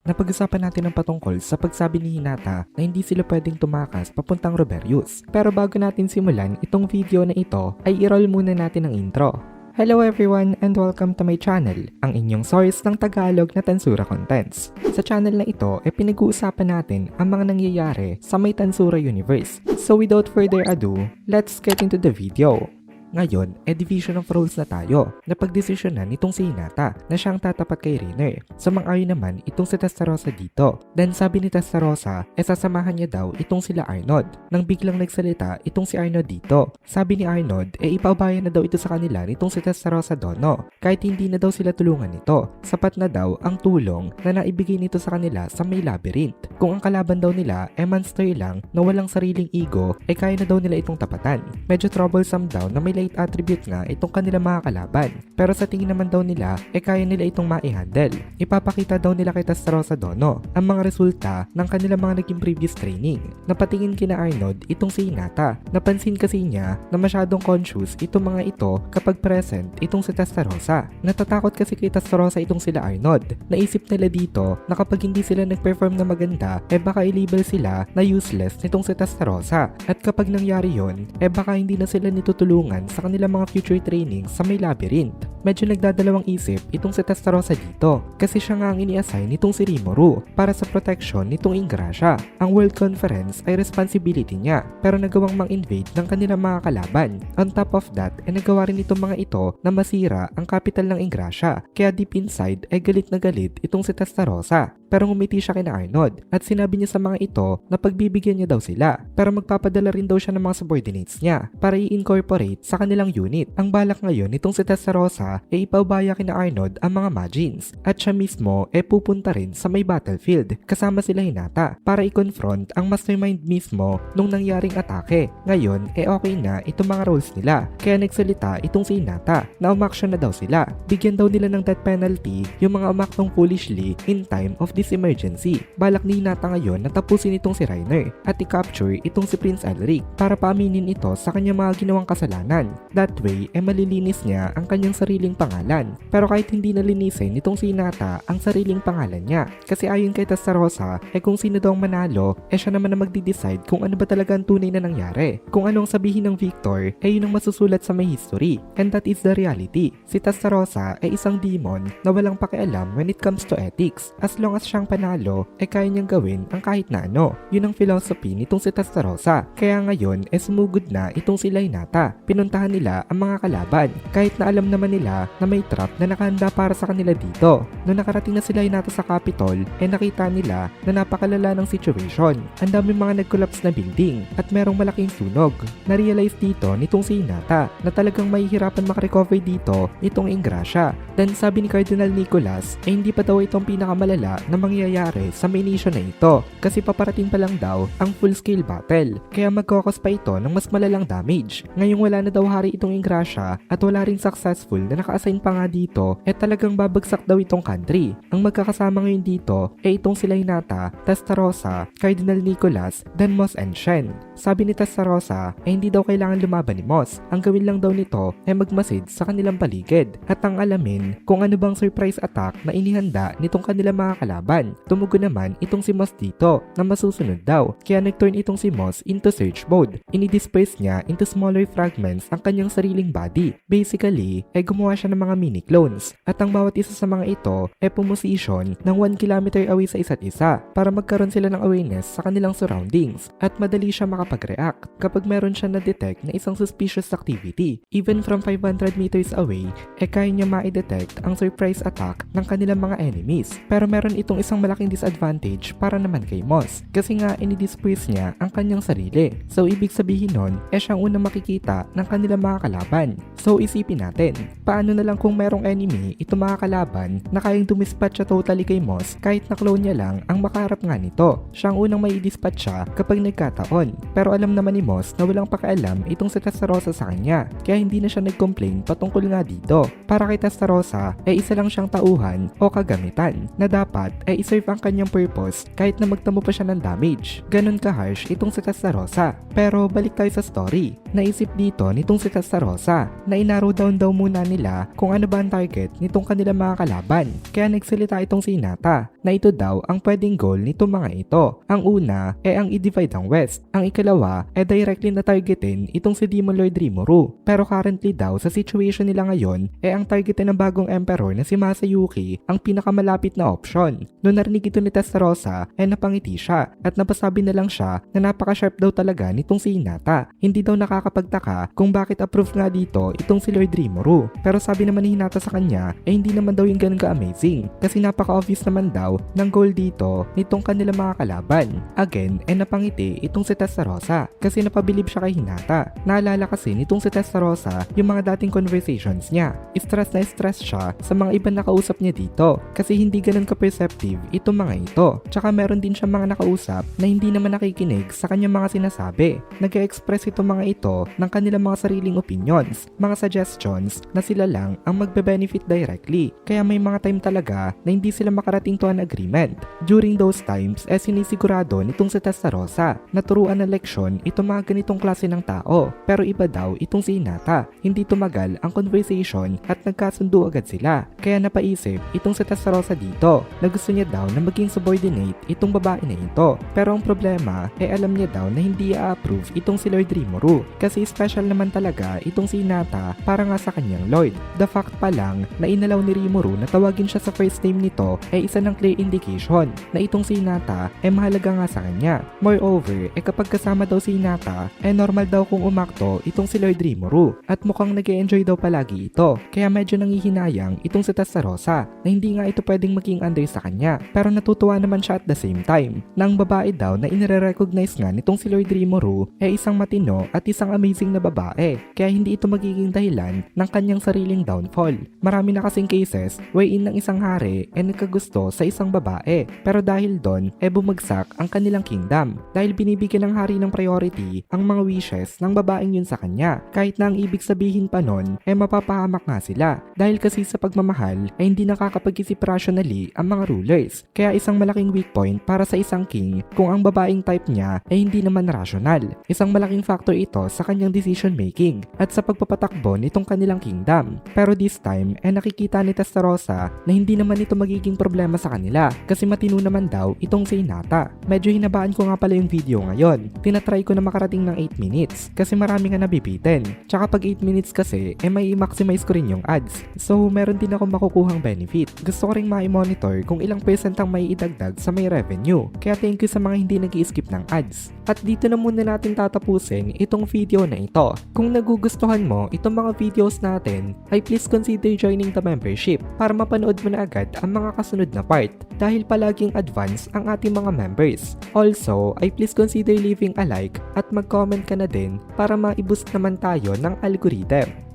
napag-usapan natin ang patungkol sa pagsabi ni Hinata na hindi sila pwedeng tumakas papuntang Roberius. Pero bago natin simulan itong video na ito, ay i-roll muna natin ang intro. Hello everyone and welcome to my channel, ang inyong source ng Tagalog na Tansura Contents. Sa channel na ito ay pinag-uusapan natin ang mga nangyayari sa may Tansura universe. So without further ado, let's get into the video. Ngayon, division of roles na tayo. Napagdesisyonan nitong si Hinata na siyang tatapat kay Reiner. Sumang-ayon naman itong si Testarossa dito. Then sabi ni Testarossa, sasamahan niya daw itong sila Arnold. Nang biglang nagsalita itong si Arnold dito. Sabi ni Arnold, ipaubayan na daw ito sa kanila nitong si Testarossa Dono. Kahit hindi na daw sila tulungan nito. Sapat na daw ang tulong na naibigay nito sa kanila sa may labyrinth. Kung ang kalaban daw nila monster lang na walang sariling ego, kaya na daw nila itong tapatan. Medyo troublesome daw na may late attribute nga itong kanilang mga kalaban. Pero sa tingin naman daw nila, kaya nila itong mai-handle. Ipapakita daw nila kay Testarossa Dono ang mga resulta ng kanilang mga naging previous training. Napatingin kina Arnold itong si Hinata. Napansin kasi niya na masyadong conscious itong mga ito kapag present itong si Testarossa. Natatakot kasi kay Testarossa itong sila Arnold. Naisip nila dito na kapag hindi sila nag-perform na maganda, baka i-label sila na useless nitong si Testarossa. At kapag nangyari yon, baka hindi na sila nitutulungan sa kanilang mga future training sa may labyrinth. Medyo nagdadalawang isip itong si Testarossa dito kasi siya nga ang ini-assign nitong si Rimuru para sa protection nitong Ingrasha. Ang World Conference ay responsibility niya pero nagawang mang-invade ng kanilang mga kalaban. On top of that, nagawa rin itong mga ito na masira ang capital ng Ingrasha kaya deep inside ay galit na galit itong si Testarossa. Pero ngumiti siya kina Arnold at sinabi niya sa mga ito na pagbibigyan niya daw sila pero magpapadala rin daw siya ng mga subordinates niya para i-incorporate sa kanilang unit. Ang balak ngayon nitong si Testarossa ipaubaya kina Arnold ang mga Magins at siya mismo pupunta rin sa may battlefield kasama sila Hinata para i-confront ang mastermind mismo nung nangyaring atake. Ngayon okay na itong mga roles nila kaya nagsalita itong si Hinata na umaksyon na daw sila. Bigyan daw nila ng death penalty yung mga umaktong foolishly in time of this emergency. Balak ni Hinata ngayon na tapusin itong si Reiner at i-capture itong si Prince Elric para paaminin ito sa kanyang mga ginawang kasalanan. That way, malilinis niya ang kanyang sariling pangalan. Pero kahit hindi nalinisin nitong si Hinata ang sariling pangalan niya. Kasi ayon kay Testarossa, kung sino daw ang manalo, siya naman na magdi-decide kung ano ba talaga ang tunay na nangyari. Kung anong sabihin ng victor, yun ang masusulat sa may history. And that is the reality. Si Testarossa isang demon na walang pakialam when it comes to ethics. As long as siyang panalo, kaya niyang gawin ang kahit na ano. Yun ang philosophy nitong si Testarossa. Kaya ngayon, sumugod na itong sila Hinata. Pinuntahan nila ang mga kalaban. Kahit na alam naman nila na may trap na nakahanda para sa kanila dito. Noong nakarating na sila Hinata sa Capitol, nakita nila na napakalala ng situation. Ang daming mga nag-collapse na building at merong malaking sunog. Na-realize dito nitong si Hinata na talagang mahihirapan makarecover dito nitong Ingrasha. Then sabi ni Cardinal Nicholas hindi pa daw itong pinakamalala na mangyayari sa main issue na ito kasi paparating pa lang daw ang full-scale battle. Kaya magkakos pa ito ng mas malalang damage. Ngayong wala na daw hari itong Ingrasha at wala rin successful na naka-assign pa nga dito talagang babagsak daw itong country. Ang magkakasama ngayon dito itong sila Hinata, Testarossa, Cardinal Nicholas, then Moss and Shen. Sabi ni Testarossa hindi daw kailangan lumaban ni Moss. Ang gawin lang daw nito magmasid sa kanilang paligid at ang alamin kung ano bang surprise attack na inihanda nitong kanilang mga kalaban. Tumugon naman itong si Moss dito na masusunod daw kaya nag-turn itong si Moss into search mode. Ini-disperse niya into smaller fragments ang kanyang sariling body. Basically, gumawa siya ng mga mini clones at ang bawat isa sa mga ito pumosisyon ng 1 kilometer away sa isa't isa para magkaroon sila ng awareness sa kanilang surroundings at madali siya makapag-react kapag meron siya na-detect na isang suspicious activity. Even from 500 meters away, kaya niya ma-detect ang surprise attack ng kanilang mga enemies. Pero meron itong isang malaking disadvantage para naman kay Moss kasi nga ini-disperse niya ang kanyang sarili. So ibig sabihin nun, siyang unang makikita ng kanilang mga kalaban. So isipin natin, paano na lang kung merong enemy itong mga kalaban na kayang dumispatch siya totally kay Moss kahit na clone niya lang ang makaharap nga nito. Siya ang unang may dispatch siya kapag nagkataon. Pero alam naman ni Moss na walang pakialam itong si Testarossa sa kanya kaya hindi na siya nag-complain patungkol nga dito. Para kay Testarossa isa lang siyang tauhan o kagamitan na dapat iserve ang kanyang purpose kahit na magtamo pa siya ng damage. Ganon ka-harsh itong si Testarossa. Pero balik tayo sa story. Naisip dito nitong si Testarossa na inarrow down daw muna nila nila kung ano ba ang target nitong kanilang mga kalaban. Kaya nagsalita itong si Hinata na ito daw ang pwedeng goal nitong mga ito. Ang una ang i-divide ang West. Ang ikalawa directly na targetin itong si Demon Lord Rimuru. Pero currently daw sa situation nila ngayon ang targetin ng bagong emperor na si Masayuki ang pinakamalapit na option. Noong narinig ito ni Testarossa napangiti siya at napasabi na lang siya na napaka-sharp daw talaga nitong si Hinata. Hindi daw nakakapagtaka kung bakit approve nga dito itong si Lord Rimuru. Pero sabi naman ni Hinata sa kanya hindi naman daw yung ganun ka-amazing kasi napaka-obvious naman daw ng goal dito nitong kanilang mga kalaban. Again, napangiti itong si Testarossa kasi napabilib siya kay Hinata. Naalala kasi nitong si Testarossa yung mga dating conversations niya. Stress na stress siya sa mga ibang nakausap niya dito kasi hindi ganun ka-perceptive itong mga ito. Tsaka meron din siya mga nakausap na hindi naman nakikinig sa kanyang mga sinasabi. Nag-express itong mga ito ng kanilang mga sariling opinions, mga suggestions na sila lang ang magbe-benefit directly. Kaya may mga time talaga na hindi sila makarating to an agreement. During those times, sinisigurado nitong si Testarossa na turuan ng leksyon itong mga ganitong klase ng tao. Pero iba daw itong si Hinata. Hindi tumagal ang conversation at nagkasundo agad sila. Kaya napaisip itong si Testarossa dito na gusto niya daw na maging subordinate itong babae na ito. Pero ang problema alam niya daw na hindi i-approve itong si Lord Rimuru kasi special naman talaga itong si Hinata para nga sa kanyang Lord. The fact pa lang na inalaw ni Rimuru na tawagin siya sa first name nito isa ng clear indication na itong si Hinata mahalaga nga sa kanya. Moreover, kapag kasama daw si Hinata normal daw kung umakto itong si Lord Rimuru at mukhang nag-e-enjoy daw palagi ito. Kaya medyo nangihinayang itong si Testarossa na hindi nga ito pwedeng maging under sa kanya. Pero natutuwa naman siya at the same time na ang babae daw na inire-recognize nga nitong si Lord Rimuru isang matino at isang amazing na babae. Kaya hindi ito magiging dahilan ng kanyang sariling downfall. Marami na kasing cases wherein ng isang hari nagkagusto sa isang babae. Pero dahil doon bumagsak ang kanilang kingdom dahil binibigyan ng hari ng priority ang mga wishes ng babaeng yun sa kanya. Kahit na ang ibig sabihin pa nun mapapahamak nga sila dahil kasi sa pagmamahal hindi nakakapag-isip rationally ang mga rulers. Kaya isang malaking weak point para sa isang king kung ang babaeng type niya hindi naman rational. Isang malaking factor ito sa kanyang decision making at sa pagpapatakbo nitong kanilang kingdom. Pero this time nakikita ni Testarossa na hindi naman ito magiging problema sa kanila kasi matino naman daw itong si Hinata. Medyo hinabaan ko nga pala yung video ngayon. Tinatry ko na makarating ng 8 minutes kasi marami nga nabibitin. Tsaka pag 8 minutes kasi may i-maximize ko rin yung ads. So meron din ako makukuhang benefit. Gusto ko ring ma-monitor kung ilang percent ang may idagdag sa may revenue. Kaya thank you sa mga hindi nag-i-skip ng ads. At dito na muna natin tatapusin itong video na ito. Kung nagugustuhan mo itong mga videos natin, ay please consider joining the membership para mapanood mo na agad ang mga kasunod na part dahil palaging advance ang ating mga members. Also, ay please consider leaving a like at mag-comment ka na din para ma-boost naman tayo ng algorithm.